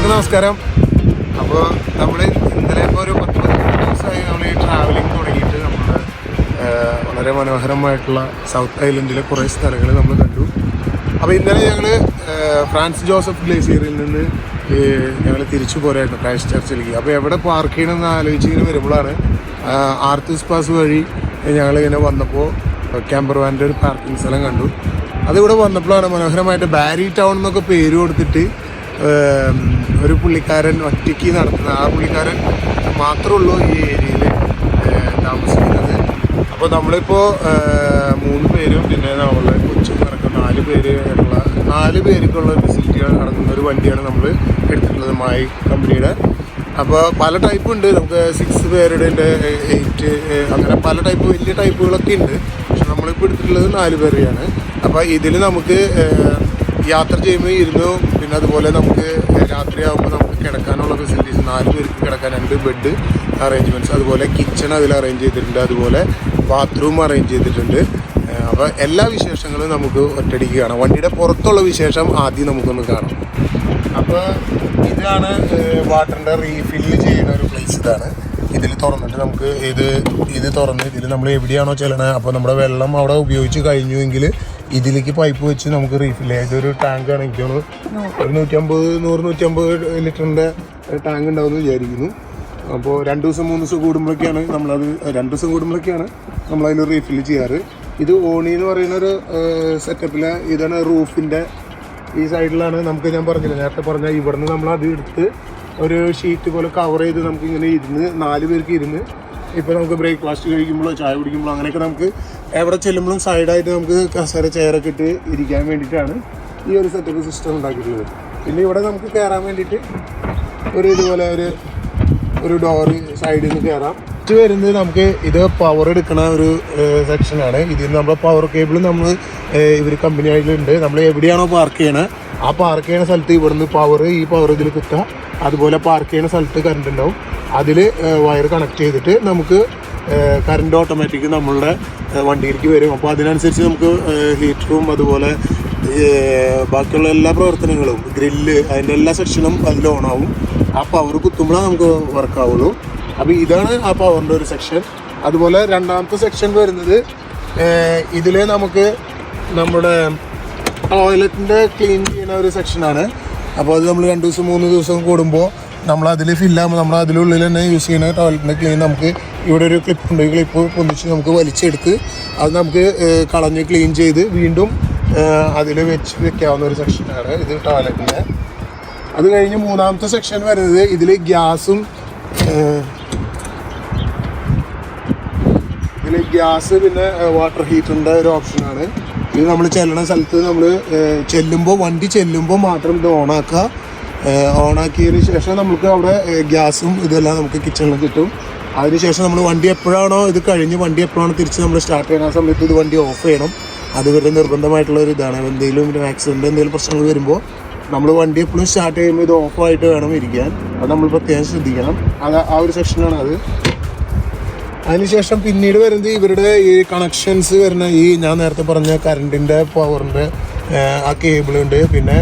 എല്ലാവർക്കും നമസ്കാരം. അപ്പോൾ നമ്മൾ ഇന്നലെ ഇപ്പോൾ ഒരു 10-15 ദിവസമായി നമ്മൾ ഈ ട്രാവലിംഗ് തുടങ്ങിയിട്ട് നമ്മൾ വളരെ മനോഹരമായിട്ടുള്ള സൗത്ത് ഐലൻഡിലെ കുറേ സ്ഥലങ്ങൾ നമ്മൾ കണ്ടു. അപ്പോൾ ഇന്നലെ ഞങ്ങൾ ഫ്രാൻസ് ജോസഫ് ഗ്ലേസിയറിൽ നിന്ന് ഞങ്ങൾ തിരിച്ചു പോരായിരുന്നു ക്രൈസ്റ്റ് ചർച്ചിലേക്ക്. അപ്പോൾ എവിടെ പാർക്ക് ചെയ്യണമെന്ന് ആലോചിച്ച് ഇങ്ങനെ വരുമ്പോഴാണ് ആർത്തിസ് പാസ് വഴി ഞങ്ങളിങ്ങനെ വന്നപ്പോൾ ക്യാമ്പർ വാൻ്റെ ഒരു പാർക്കിംഗ് സ്ഥലം കണ്ടു. അതിവിടെ വന്നപ്പോഴാണ് മനോഹരമായിട്ട് ബാരി ടൗൺ എന്നൊക്കെ പേര് കൊടുത്തിട്ട് ഒരു പുള്ളിക്കാരൻ ഒറ്റയ്ക്ക് നടത്തുന്ന, ആ പുള്ളിക്കാരൻ മാത്രമേ ഉള്ളൂ ഈ ഏരിയയിൽ താമസിക്കുന്നത്. അപ്പോൾ നമ്മളിപ്പോൾ 3 പേരും പിന്നെ നമ്മളെ കൊച്ചും നടക്കുന്ന 4 പേർക്കുള്ള ഫെസിലിറ്റികൾ അടങ്ങുന്ന ഒരു വണ്ടിയാണ് നമ്മൾ എടുത്തിട്ടുള്ളത്, മായി കമ്പനിയുടെ. അപ്പോൾ പല ടൈപ്പ് ഉണ്ട്, നമുക്ക് 6 പേരുടെ ഉണ്ട്, 8 അങ്ങനെ പല ടൈപ്പ് വലിയ ടൈപ്പുകളൊക്കെ ഉണ്ട്. പക്ഷെ നമ്മളിപ്പോൾ എടുത്തിട്ടുള്ളത് 4 പേരെയാണ്. അപ്പോൾ ഇതിൽ നമുക്ക് യാത്ര ചെയ്യുമ്പോൾ ഇരുന്നു, പിന്നെ അതുപോലെ നമുക്ക് രാത്രിയാകുമ്പോൾ നമുക്ക് കിടക്കാനുള്ള ഫെസിലിറ്റീസ്, 4 പേർക്ക് കിടക്കാൻ 2 ബെഡ് അറേഞ്ച്മെൻറ്റ്സ്, അതുപോലെ കിച്ചൺ അതിൽ അറേഞ്ച് ചെയ്തിട്ടുണ്ട്, അതുപോലെ ബാത്റൂം അറേഞ്ച് ചെയ്തിട്ടുണ്ട്. അപ്പോൾ എല്ലാ വിശേഷങ്ങളും നമുക്ക് ഒറ്റയടിക്ക് കാണാം. വണ്ടിയുടെ പുറത്തുള്ള വിശേഷം ആദ്യം നമുക്കൊന്ന് കാണാം. അപ്പോൾ ഇതാണ് വാട്ടറിൻ്റെ റീഫില്ല് ചെയ്യുന്ന ഒരു പ്ലേസ്. ഇതാണ് ഇതിൽ തുറന്നിട്ട് നമുക്ക് ഇത് തുറന്ന് ഇതിൽ നമ്മൾ എവിടെയാണോ ചെല്ലണത്, അപ്പോൾ നമ്മുടെ വെള്ളം അവിടെ ഉപയോഗിച്ച് കഴിഞ്ഞുവെങ്കിൽ ഇതിലേക്ക് പൈപ്പ് വെച്ച് നമുക്ക് റീഫിൽ ചെയ്യാം. ഇതൊരു ടാങ്കാണ്, എനിക്ക് തോന്നുന്നു 150 ലിറ്ററിൻ്റെ ടാങ്ക് ഉണ്ടാവുമെന്ന് വിചാരിക്കുന്നു. അപ്പോൾ 2 ദിവസം 3 ദിവസം കൂടുമ്പോഴൊക്കെയാണ് നമ്മളത് 2 ദിവസം കൂടുമ്പോഴൊക്കെയാണ് നമ്മളതിൽ റീഫിൽ ചെയ്യാറ്. ഇത് ഓണി എന്ന് പറയുന്നൊരു സെറ്റപ്പിൽ ഇതാണ് റൂഫിൻ്റെ ഈ സൈഡിലാണ്. നമുക്ക് ഞാൻ പറഞ്ഞില്ല, നേരത്തെ പറഞ്ഞ ഇവിടുന്ന് നമ്മൾ അത് എടുത്ത് ഒരു ഷീറ്റ് പോലെ കവർ ചെയ്ത് നമുക്കിങ്ങനെ ഇരുന്ന് 4 പേർക്ക് ഇരുന്ന് ഇപ്പോൾ നമുക്ക് ബ്രേക്ക്ഫാസ്റ്റ് കഴിക്കുമ്പോഴോ ചായ കുടിക്കുമ്പോഴോ അങ്ങനെയൊക്കെ നമുക്ക് എവിടെ ചെല്ലുമ്പോഴും സൈഡായിട്ട് നമുക്ക് കസേര ചെയറൊക്കെ ഇട്ട് ഇരിക്കാൻ വേണ്ടിയിട്ടാണ് ഈ ഒരു സെറ്റപ്പ് സിസ്റ്റം ഉണ്ടാക്കിയിട്ടുള്ളത്. പിന്നെ ഇവിടെ നമുക്ക് കയറാൻ വേണ്ടിയിട്ട് ഇതുപോലെ ഒരു ഡോറ് സൈഡിൽ നിന്ന് കയറാം. ഇത് വരുന്നത് നമുക്ക് ഇത് പവർ എടുക്കണ ഒരു സെക്ഷനാണ്. ഇതിൽ നമ്മുടെ പവർ കേബിൾ നമ്മൾ ഇവർ കമ്പനി ആയിട്ടുണ്ട്. നമ്മൾ എവിടെയാണോ പാർക്ക് ചെയ്യണത് ആ പാർക്ക് ചെയ്യുന്ന സ്ഥലത്ത് ഇവിടുന്ന് ഈ പവർ ഇതിൽ കുത്തുക. അതുപോലെ പാർക്ക് ചെയ്യുന്ന സ്ഥലത്ത് കറണ്ട് ഉണ്ടാവും, അതിൽ വയർ കണക്ട് ചെയ്തിട്ട് നമുക്ക് കറണ്ട് ഓട്ടോമാറ്റിക് നമ്മളുടെ വണ്ടിയിലേക്ക് വരും. അപ്പോൾ അതിനനുസരിച്ച് നമുക്ക് ഹീറ്ററും അതുപോലെ ബാക്കിയുള്ള എല്ലാ പ്രവർത്തനങ്ങളും ഗ്രില്ല് അതിൻ്റെ എല്ലാ സെക്ഷനും അതിൽ ഓണാവും. ആ പവർ കുത്തുമ്പോഴാണ് നമുക്ക് വർക്കാവുള്ളൂ. അപ്പോൾ ഇതാണ് ആ പവറിൻ്റെ ഒരു സെക്ഷൻ. അതുപോലെ രണ്ടാമത്തെ സെക്ഷൻ വരുന്നത് ഇതിൽ നമുക്ക് നമ്മുടെ ടോയ്ലറ്റിൻ്റെ ക്ലീൻ ചെയ്യുന്ന ഒരു സെക്ഷനാണ്. അപ്പോൾ അത് നമ്മൾ 2 ദിവസം 3 ദിവസം കൂടുമ്പോൾ നമ്മളതിൽ ഫില്ലാകുമ്പോൾ നമ്മൾ അതിനുള്ളിൽ തന്നെ യൂസ് ചെയ്യുന്ന ടോയ്ലറ്റിൻ്റെ ക്ലീൻ നമുക്ക് ഇവിടെ ഒരു ക്ലിപ്പുണ്ട്. ഈ ക്ലിപ്പ് പൊന്നിച്ച് നമുക്ക് വലിച്ചെടുത്ത് അത് നമുക്ക് കളഞ്ഞ് ക്ലീൻ ചെയ്ത് വീണ്ടും അതിൽ വെക്കാവുന്ന ഒരു സെക്ഷനാണ് ഇത് ടോയ്ലറ്റിൻ്റെ. അത് കഴിഞ്ഞ് മൂന്നാമത്തെ സെക്ഷൻ വരുന്നത് ഇതിൽ ഗ്യാസ് പിന്നെ വാട്ടർ ഹീറ്ററിൻ്റെ ഒരു ഓപ്ഷനാണ്. ഇത് നമ്മൾ ചെല്ലണ സ്ഥലത്ത് നമ്മൾ വണ്ടി ചെല്ലുമ്പോൾ മാത്രം ഇത് ഓണാക്കിയതിന് ശേഷം നമുക്ക് അവിടെ ഗ്യാസും ഇതെല്ലാം നമുക്ക് കിച്ചണിൽ കിട്ടും. അതിനുശേഷം നമ്മൾ വണ്ടി എപ്പോഴാണോ തിരിച്ച് നമ്മൾ സ്റ്റാർട്ട് ചെയ്യുന്ന സമയത്ത് ഇത് വണ്ടി ഓഫ് ചെയ്യണം. അത് വരെ നിർബന്ധമായിട്ടുള്ള ഒരു ഇതാണ്. എന്തെങ്കിലും ആക്സിഡൻറ്റ് പ്രശ്നങ്ങൾ വരുമ്പോൾ നമ്മൾ വണ്ടി എപ്പോഴും സ്റ്റാർട്ട് ചെയ്യുമ്പോൾ ഇത് ഓഫായിട്ട് വേണം ഇരിക്കാൻ. അത് നമ്മൾ പ്രത്യേകം ശ്രദ്ധിക്കണം. ആ ഒരു സെക്ഷനാണ് അത്. അതിനുശേഷം പിന്നീട് വരുന്നത് ഇവരുടെ ഈ കണക്ഷൻസ് വരുന്ന ഞാൻ നേരത്തെ പറഞ്ഞ കറണ്ടിൻ്റെ പവറിൻ്റെ ആ കേബിളുണ്ട്. പിന്നെ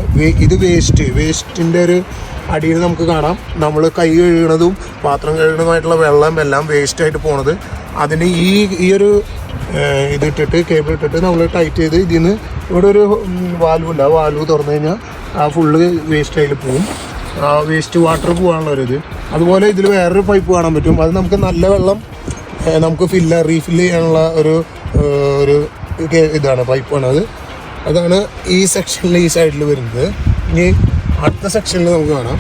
ഇത് വേസ്റ്റിൻ്റെ ഒരു അടിയിൽ നമുക്ക് കാണാം. നമ്മൾ കൈ കഴുകണതും പാത്രം കഴുകണതുമായിട്ടുള്ള വെള്ളം എല്ലാം വേസ്റ്റായിട്ട് പോണത്. അതിന് ഈ ഒരു കേബിൾ ഇട്ടിട്ട് നമ്മൾ ടൈറ്റ് ചെയ്ത് ഇതിൽ നിന്ന് ഇവിടെ ഒരു വാൽവ് ഉണ്ട്. ആ വാൽവ് തുറന്നു കഴിഞ്ഞാൽ ആ ഫുള്ള് വേസ്റ്റ് അതിൽ പോവും. വേസ്റ്റ് വാട്ടർ പോകാനുള്ളൊരിത്. അതുപോലെ ഇതിൽ വേറൊരു പൈപ്പ് കാണാൻ പറ്റും. അത് നമുക്ക് നല്ല വെള്ളം നമുക്ക് റീഫില്ല് ചെയ്യാനുള്ള ഒരു ഇതാണ്, പൈപ്പാണ്. അതാണ് ഈ സെക്ഷനിൽ ഈ സൈഡിൽ വരുന്നത്. ഇനി അടുത്ത സെക്ഷനിൽ നമുക്ക് കാണാം.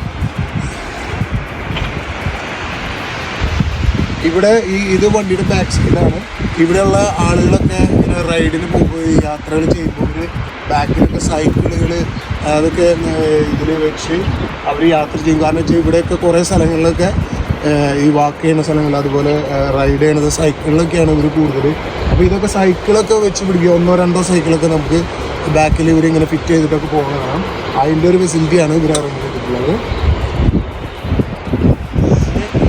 ഇവിടെ ഇത് വണ്ടിയുടെ ബാക്ക് സൈഡാണ്. ഇവിടെയുള്ള ആളുകളൊക്കെ ഇങ്ങനെ റൈഡിന് പോകുമ്പോൾ യാത്രകൾ ചെയ്യുമ്പോൾ ബാക്കിലൊക്കെ സൈക്കിളുകൾ അതൊക്കെ ഇതിൽ വെച്ച് അവർ യാത്ര ചെയ്യും. കാരണം വെച്ചാൽ ഇവിടെയൊക്കെ കുറേ സ്ഥലങ്ങളിലൊക്കെ ഈ വാക്ക് ചെയ്യുന്ന സ്ഥലങ്ങൾ അതുപോലെ റൈഡ് ചെയ്യണത് സൈക്കിളിലൊക്കെയാണ് ഇവർ കൂടുതൽ. അപ്പോൾ ഇതൊക്കെ സൈക്കിളൊക്കെ വെച്ച് പിടിക്കുക. 1-2 സൈക്കിളൊക്കെ നമുക്ക് ബാക്കിൽ ഇവർ ഇങ്ങനെ ഫിറ്റ് ചെയ്തിട്ടൊക്കെ പോകണം. അതിൻ്റെ ഒരു ഫെസിലിറ്റിയാണ് ഇവർ അറേഞ്ച് ചെയ്തിട്ടുള്ളത്.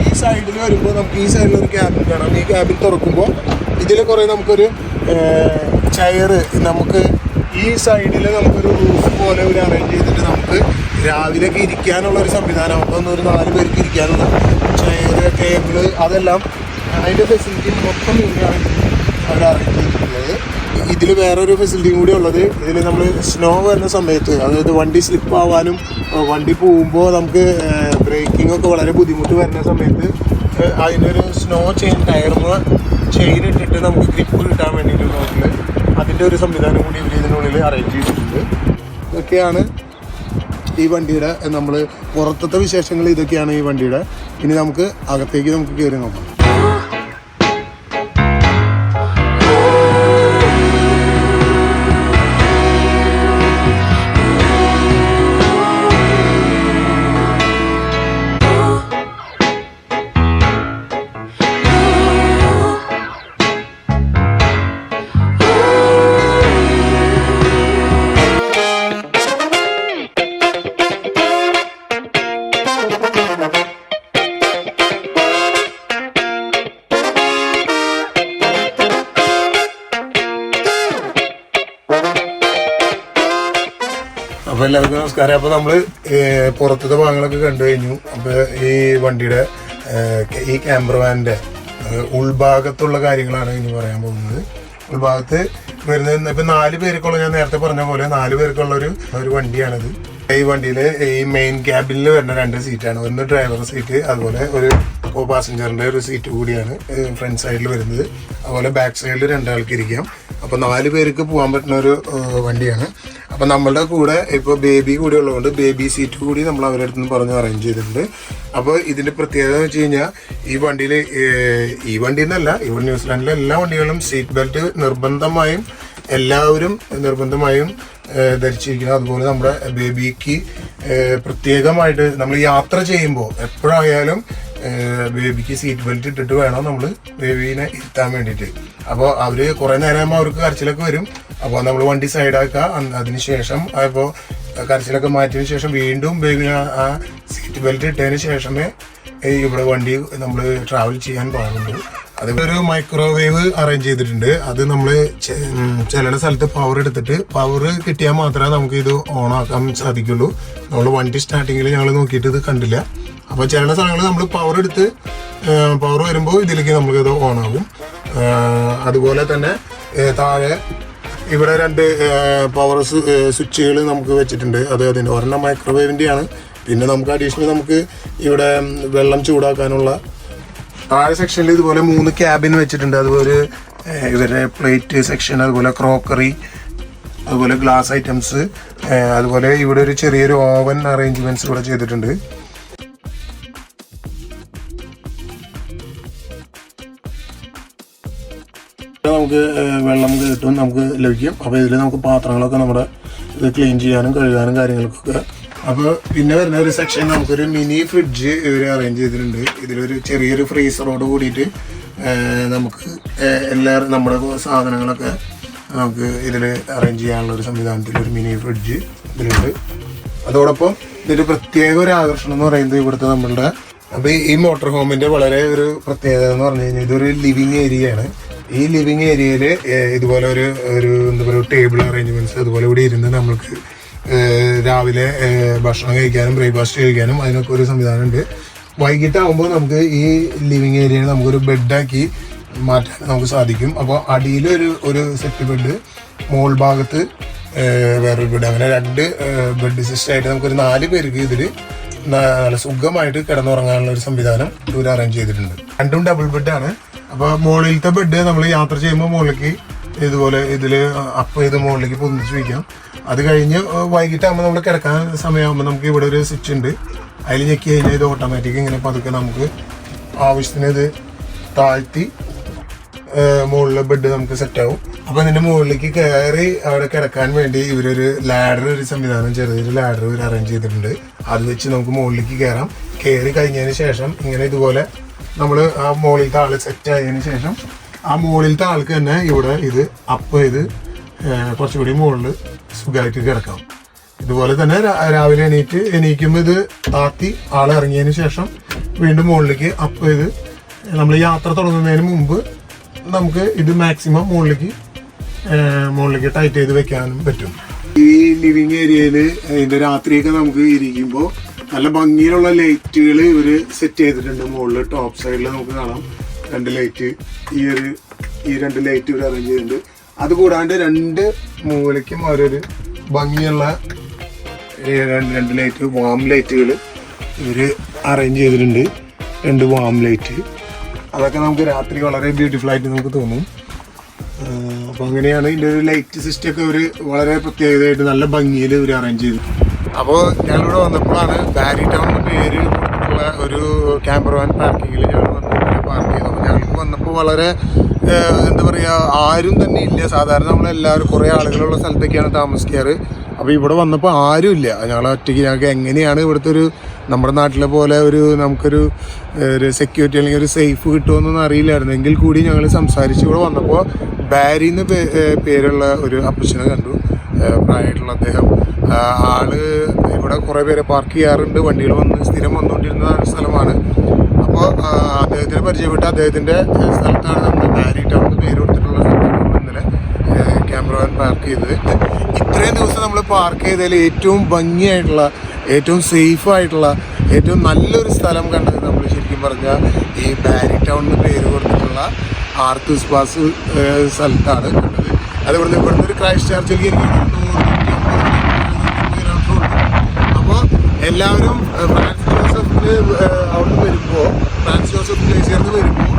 ഈ സൈഡിൽ വരുമ്പോൾ നമുക്ക് ഈ സൈഡിലൊരു ക്യാബിൻ കാണാം. ഈ ക്യാബിൻ തുറക്കുമ്പോൾ ഇതിൽ കുറേ നമുക്കൊരു ചെയർ നമുക്ക് ഈ സൈഡിൽ നമുക്കൊരു റൂഫ് പോലെ ഒരു അറേഞ്ച് ചെയ്തിട്ട് നമുക്ക് രാവിലെയൊക്കെ ഇരിക്കാനുള്ള ഒരു സംവിധാനം, അപ്പം ഒരു 4 പേർക്ക് ഇരിക്കാനുള്ള ചെയർ, ടേബിള്, അതെല്ലാം അതിൻ്റെ ഫെസിലിറ്റി മൊത്തം ഇവിടെയാണ് അവർ അറേഞ്ച് ചെയ്തിട്ടുള്ളത്. ഇതിൽ വേറൊരു ഫെസിലിറ്റിയും കൂടി ഉള്ളത്, ഇതിൽ നമ്മൾ സ്നോ വരുന്ന സമയത്ത്, അതായത് വണ്ടി സ്ലിപ്പ് ആവാനും വണ്ടി പോകുമ്പോൾ നമുക്ക് ബ്രേക്കിംഗ് ഒക്കെ വളരെ ബുദ്ധിമുട്ട് വരുന്ന സമയത്ത് അതിനൊരു സ്നോ ചെയിൻ ഇട്ടിട്ട് നമുക്ക് ഗ്രിപ്പ് കിട്ടാൻ വേണ്ടിയിട്ട് നോക്കിൽ അതിൻ്റെ ഒരു സംവിധാനം കൂടി ഇവർ ഇതിനുള്ളിൽ അറേഞ്ച് ചെയ്തിട്ടുണ്ട്. ഇതൊക്കെയാണ് ഈ വണ്ടിയുടെ നമ്മൾ പുറത്തത്തെ വിശേഷങ്ങൾ. ഇതൊക്കെയാണ് ഈ വണ്ടിയുടെ. ഇനി നമുക്ക് അകത്തേക്ക് നമുക്ക് കയറി നോക്കാം. അപ്പോൾ എല്ലാവർക്കും നമസ്കാരം. അപ്പോൾ നമ്മൾ പുറത്തത്തെ ഭാഗങ്ങളൊക്കെ കണ്ടു കഴിഞ്ഞു. അപ്പോൾ ഈ വണ്ടിയുടെ ഈ ക്യാമ്പർ വാനിൻ്റെ ഉൾഭാഗത്തുള്ള കാര്യങ്ങളാണ് ഇനി പറയാൻ പോകുന്നത്. ഉൾഭാഗത്ത് വരുന്നത് ഇപ്പം 4 പേർക്കുള്ള, ഞാൻ നേരത്തെ പറഞ്ഞ പോലെ 4 പേർക്കുള്ള ഒരു വണ്ടിയാണിത്. ഈ വണ്ടിയിൽ ഈ മെയിൻ ക്യാബിനിൽ വരുന്ന 2 സീറ്റാണ്. ഒന്ന് ഡ്രൈവർ സീറ്റ്, അതുപോലെ ഒരു പാസഞ്ചറിൻ്റെ ഒരു സീറ്റ് കൂടിയാണ് ഫ്രണ്ട് സൈഡിൽ വരുന്നത്. അതുപോലെ ബാക്ക് സൈഡിൽ 2 ആൾക്ക് ഇരിക്കാം. അപ്പോൾ 4 പേർക്ക് പോകാൻ പറ്റുന്ന ഒരു വണ്ടിയാണ്. അപ്പം നമ്മളുടെ കൂടെ ഇപ്പോൾ ബേബി കൂടി ഉള്ളതുകൊണ്ട് ബേബി സീറ്റ് കൂടി നമ്മൾ അവരുടെ അടുത്ത് നിന്ന് പറഞ്ഞ് അറേഞ്ച് ചെയ്തിട്ടുണ്ട്. അപ്പോൾ ഇതിൻ്റെ പ്രത്യേകത എന്ന് വെച്ച് കഴിഞ്ഞാൽ ഈ വണ്ടിയിൽ, ഈ വണ്ടി എന്നല്ല, ഇവിടെ ന്യൂസിലാൻഡിലെ എല്ലാ വണ്ടികളും സീറ്റ് ബെൽറ്റ് നിർബന്ധമായും എല്ലാവരും നിർബന്ധമായും ധരിച്ചിരിക്കണം. അതുപോലെ നമ്മുടെ ബേബിക്ക് പ്രത്യേകമായിട്ട് നമ്മൾ യാത്ര ചെയ്യുമ്പോൾ എപ്പോഴായാലും ബേബിക്ക് സീറ്റ് ബെൽറ്റ് ഇട്ടിട്ട് വേണം നമ്മൾ ബേബീനെ ഇരുത്താൻ വേണ്ടിയിട്ട്. അപ്പോൾ അവർ കുറേ നേരം അവർക്ക് കരച്ചിലൊക്കെ വരും. അപ്പോൾ നമ്മൾ വണ്ടി സൈഡാക്കുക, അതിന് ശേഷം അപ്പോൾ കരച്ചിലൊക്കെ മാറ്റിയതിന് ശേഷം വീണ്ടും ബേബിനെ ആ സീറ്റ് ബെൽറ്റ് ഇട്ടതിന് ശേഷമേ ഇവിടെ വണ്ടി നമ്മൾ ട്രാവൽ ചെയ്യാൻ പാടുള്ളൂ. അതൊരു മൈക്രോവേവ് അറേഞ്ച് ചെയ്തിട്ടുണ്ട്. അത് നമ്മൾ ചില സ്ഥലത്ത് പവർ എടുത്തിട്ട്, പവർ കിട്ടിയാൽ മാത്രമേ നമുക്ക് ഇത് ഓൺ ആക്കാൻ സാധിക്കുള്ളൂ. നമ്മൾ വണ്ടി സ്റ്റാർട്ടിങ്ങിൽ ഞങ്ങൾ നോക്കിയിട്ട് ഇത് കണ്ടില്ല. അപ്പോൾ ചില സ്ഥലങ്ങളിൽ നമ്മൾ പവർ എടുത്ത് പവർ വരുമ്പോൾ ഇതിലേക്ക് നമുക്കിത് ഓൺ ആകും. അതുപോലെ തന്നെ താഴെ ഇവിടെ 2 പവർ സ്വിച്ചുകൾ നമുക്ക് വെച്ചിട്ടുണ്ട്. അത് അതിൻ്റെ ഒരെണ്ണം മൈക്രോവേവിൻ്റെയാണ്. പിന്നെ നമുക്ക് അഡീഷണൽ നമുക്ക് ഇവിടെ വെള്ളം ചൂടാക്കാനുള്ള താഴെ സെക്ഷനിൽ ഇതുപോലെ 3 ക്യാബിൻ വെച്ചിട്ടുണ്ട്. അതുപോലെ ഇവരുടെ പ്ലേറ്റ് സെക്ഷൻ, അതുപോലെ ക്രോക്കറി, അതുപോലെ ഗ്ലാസ് ഐറ്റംസ്, അതുപോലെ ഇവിടെ ഒരു ചെറിയൊരു ഓവൻ അറേഞ്ച്മെൻറ്റ്സ് ഇവിടെ ചെയ്തിട്ടുണ്ട്. നമുക്ക് വെള്ളം കിട്ടും, നമുക്ക് ലഭിക്കും. അപ്പോൾ ഇതിൽ നമുക്ക് പാത്രങ്ങളൊക്കെ നമ്മുടെ ഇത് ക്ലീൻ ചെയ്യാനും കഴുകാനും കാര്യങ്ങൾക്കൊക്കെ. അപ്പോൾ പിന്നെ വരുന്ന ഒരു സെക്ഷൻ നമുക്കൊരു മിനി ഫ്രിഡ്ജ് ഇവർ അറേഞ്ച് ചെയ്തിട്ടുണ്ട്. ഇതിലൊരു ചെറിയൊരു ഫ്രീസറോട് കൂടിയിട്ട് നമുക്ക് നമ്മുടെ സാധനങ്ങളൊക്കെ നമുക്ക് ഇതിൽ അറേഞ്ച് ചെയ്യാനുള്ള ഒരു സംവിധാനത്തിൽ ഒരു മിനി ഫ്രിഡ്ജ് ഇതിലുണ്ട്. അതോടൊപ്പം ഇതിൻ്റെ പ്രത്യേക ഒരു ആകർഷണം എന്ന് പറയുന്നത് ഇവിടുത്തെ നമ്മളുടെ, അപ്പോൾ ഈ മോട്ടോർ ഹോമിൻ്റെ വളരെ ഒരു പ്രത്യേകത എന്ന് പറഞ്ഞു കഴിഞ്ഞാൽ ഇതൊരു ലിവിങ് ഏരിയയാണ്. ഈ ലിവിങ് ഏരിയയിൽ ഇതുപോലെ ഒരു എന്താ പറയുക ടേബിൾ അറേഞ്ച്മെൻറ്റ്സ്, അതുപോലെ ഇവിടെ ഇരുന്ന് നമ്മൾക്ക് രാവിലെ ഭക്ഷണം കഴിക്കാനും ബ്രേക്ക്ഫാസ്റ്റ് കഴിക്കാനും അതിനൊക്കെ ഒരു സംവിധാനമുണ്ട്. വൈകിട്ടാകുമ്പോൾ നമുക്ക് ഈ ലിവിങ് ഏരിയയിൽ നമുക്കൊരു ബെഡാക്കി മാറ്റാൻ നമുക്ക് സാധിക്കും. അപ്പോൾ അടിയിലൊരു സെറ്റ് ബെഡ്, മോൾ ഭാഗത്ത് വേറൊരു ബെഡ്, അങ്ങനെ 2 ബെഡ് സിസ്റ്റമായിട്ട് നമുക്കൊരു 4 പേർക്ക് ഇതിൽ നല്ല സുഖമായിട്ട് കിടന്നുറങ്ങാനുള്ള ഒരു സംവിധാനം ഇവർ അറേഞ്ച് ചെയ്തിട്ടുണ്ട്. 2ഉം ഡബിൾ ബെഡാണ്. അപ്പോൾ മുകളിലത്തെ ബെഡ് നമ്മൾ യാത്ര ചെയ്യുമ്പോൾ മുകളിലേക്ക് ഇതുപോലെ ഇതിൽ ഇത് മുകളിലേക്ക് പൊന്തിച്ച് വയ്ക്കാം. അത് കഴിഞ്ഞ് വൈകിട്ടാകുമ്പോൾ നമ്മൾ കിടക്കാൻ സമയമാകുമ്പോൾ നമുക്ക് ഇവിടെ ഒരു സ്വിച്ച് ഉണ്ട്. അതിൽ ഞെക്കി കഴിഞ്ഞാൽ ഇത് ഓട്ടോമാറ്റിക് ഇങ്ങനെ പതുക്കെ നമുക്ക് ആവശ്യത്തിന് ഇത് താഴ്ത്തി മുകളിലെ ബെഡ് നമുക്ക് സെറ്റാവും. അപ്പോൾ ഇതിൻ്റെ മുകളിലേക്ക് കയറി അവിടെ കിടക്കാൻ വേണ്ടി ഇവരൊരു ഒരു സംവിധാനം, ചെറിയൊരു ലാഡർ ഇവർ അറേഞ്ച് ചെയ്തിട്ടുണ്ട്. അത് വെച്ച് നമുക്ക് മുകളിലേക്ക് കയറാം. കയറി കഴിഞ്ഞതിന് ശേഷം ഇങ്ങനെ ഇതുപോലെ നമ്മൾ ആ മുകളിലത്തെ ആൾ സെറ്റ് ആയതിനു ശേഷം ആ മുകളിലത്തെ ആൾക്ക് തന്നെ ഇവിടെ ഇത് അപ്പ് ചെയ്ത് കുറച്ചുകൂടി മുകളിൽ സുഖമായിട്ട് കിടക്കാം. ഇതുപോലെ തന്നെ രാവിലെ എണീക്കുമ്പോൾ ഇത് താത്തി ആൾ ഇറങ്ങിയതിന് ശേഷം വീണ്ടും മുകളിലേക്ക് അപ്പ് ചെയ്ത് നമ്മൾ യാത്ര തുടങ്ങുന്നതിന് മുമ്പ് നമുക്ക് ഇത് മാക്സിമം മുകളിലേക്ക് ടൈറ്റ് ചെയ്ത് വെക്കാനും പറ്റും. ഈ ലിവിങ് ഏരിയയിൽ അതിൻ്റെ രാത്രിയൊക്കെ നമുക്ക് ഇരിക്കുമ്പോൾ നല്ല ഭംഗിയിലുള്ള ലൈറ്റുകൾ ഇവർ സെറ്റ് ചെയ്തിട്ടുണ്ട്. മുകളിൽ ടോപ്പ് സൈഡിൽ നമുക്ക് കാണാം 2 ലൈറ്റ്, ഈ 2 ലൈറ്റ് ഇവർ അറേഞ്ച് ചെയ്തിട്ടുണ്ട്. അതുകൂടാണ്ട് 2 മൂലയ്ക്കും ഓരോരു ഭംഗിയുള്ള 2 ലൈറ്റ്, വാം ലൈറ്റുകൾ ഇവർ അറേഞ്ച് ചെയ്തിട്ടുണ്ട്. 2 വാം ലൈറ്റ്, അതൊക്കെ നമുക്ക് രാത്രി വളരെ ബ്യൂട്ടിഫുൾ ആയിട്ട് നമുക്ക് തോന്നും. അപ്പോൾ അങ്ങനെയാണ് ഇതിൻ്റെ ഒരു ലൈറ്റ് സിസ്റ്റം ഒക്കെ ഒരു വളരെ പ്രത്യേകതയായിട്ട് നല്ല ഭംഗിയിൽ ഇവർ അറേഞ്ച് ചെയ്തു. അപ്പോൾ ഞങ്ങളിവിടെ വന്നപ്പോഴാണ് ബാരി ടൗൺ എന്ന പേര് കൊടുത്തിട്ടുള്ള ഒരു ക്യാമ്പർ വാൻ പാർക്കിങ്ങിൽ ഞങ്ങൾ വന്നിട്ട് പാർക്ക് ചെയ്തു. അപ്പോൾ ഞങ്ങൾക്ക് വന്നപ്പോൾ വളരെ എന്താ പറയുക, ആരും തന്നെ ഇല്ല. സാധാരണ നമ്മളെല്ലാവരും കുറേ ആളുകളുള്ള സ്ഥലത്തേക്കാണ് താമസിക്കാറ്. അപ്പോൾ ഇവിടെ വന്നപ്പോൾ ആരുമില്ല. ഞങ്ങൾ ഒറ്റയ്ക്ക് ഞങ്ങൾക്ക് എങ്ങനെയാണ് ഇവിടുത്തെ ഒരു നമ്മുടെ നാട്ടിലെ പോലെ നമുക്കൊരു സെക്യൂരിറ്റി അല്ലെങ്കിൽ ഒരു സേഫ് കിട്ടുമെന്നൊന്നും അറിയില്ലായിരുന്നു. എങ്കിൽ കൂടി ഞങ്ങൾ സംസാരിച്ച് ഇവിടെ വന്നപ്പോൾ ബാരി എന്ന് പേരുള്ള ഒരു അപ്പച്ചനെ കണ്ടു. പ്രായമായിട്ടുള്ള അദ്ദേഹം, ആള് ഇവിടെ കുറേ പേരെ പാർക്ക് ചെയ്യാറുണ്ട്. വണ്ടികൾ സ്ഥിരം വന്നുകൊണ്ടിരുന്ന സ്ഥലമാണ്. അപ്പോൾ അദ്ദേഹത്തിനെ പരിചയപ്പെട്ട് അദ്ദേഹത്തിൻ്റെ സ്ഥലത്താണ് നമ്മൾ ബാരി ടൗൺ എന്ന് പേര് കൊടുത്തിട്ടുള്ള സ്ഥലത്താണ് ഇന്നലെ ക്യാമറ വാൻ പാർക്ക് ചെയ്തത്. ഇത്രയും ദിവസം നമ്മൾ പാർക്ക് ചെയ്തതിൽ ഏറ്റവും ഭംഗിയായിട്ടുള്ള, ഏറ്റവും സേഫായിട്ടുള്ള, ഏറ്റവും നല്ലൊരു സ്ഥലം കണ്ടത് നമ്മൾ ശരിക്കും പറഞ്ഞാൽ ഈ ബാരി ടൗൺ എന്ന് പേര് കൊടുത്തിട്ടുള്ള ആർത്തൂസ് പാസ് സ്ഥലത്താണ് കണ്ടത്. അത് ഇവിടുന്ന് ഒരു ക്രൈസ്റ്റ് ചർച്ചിലേക്ക് എനിക്ക് അപ്പോൾ എല്ലാവരും ഫ്രാൻസ് ജോസഫിന് അവിടുന്ന് വരുമ്പോൾ, ഫ്രാൻസ് ജോസഫ് ഗ്ലേസിയറിന് വരുമ്പോൾ